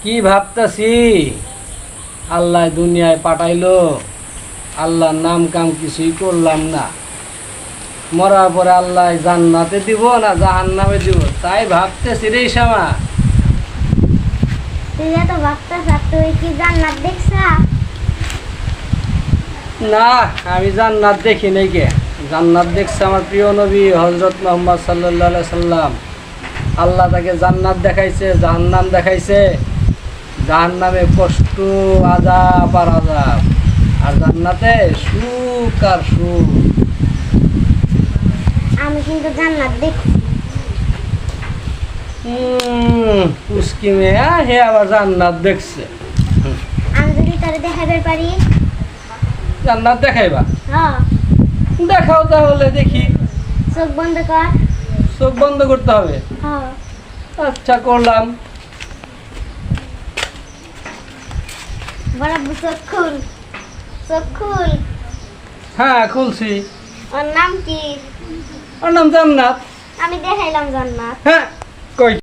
কি ভাবতাছি আল্লাহ দুনিয়ায় পাঠাইলো, আল্লাহর নাম কাম কিছুই করলাম না। মরার পরে আল্লাহ জান্নাতে দিব না জাহান্নামে দিব, তাই ভাবতেছি রে শামা। তুই এত ভাবতেছ, তুই কি জান্নাত দেখছা? না, আমি জান্নাত দেখি নাই। কে জান্নাত দেখছে? আমার প্রিয় নবী হযরত মুহাম্মদ সাল্লাল্লাহু আলাইহি সাল্লাম। আল্লাহ তাকে জান্নাত দেখাইছে, জাহান্নাম দেখাইছে। জাহান্নামে কষ্ট, আযাব আর আযাব, আর জান্নাতে সুখ আর সুখ। আমি কিন্তু জান্নাত দেখছি। পুষ্কি মেয়া হে আবার জান্নাত দেখছে। আমি যদি তোরে দেখাইবার পারি? জান্নাত দেখাইবা? হ্যাঁ। দেখাও তাহলে দেখি। চোখ বন্ধ কর। চোখ বন্ধ করতে হবে? হ্যাঁ। আচ্ছা, করলাম। বড় চোখ খুল, চোখ খুল। হ্যাঁ, খুলছি। ওর নাম কি? ওর নাম জান্নাত। আমি দেখাইলাম জান্নাত। হ্যাঁ, কই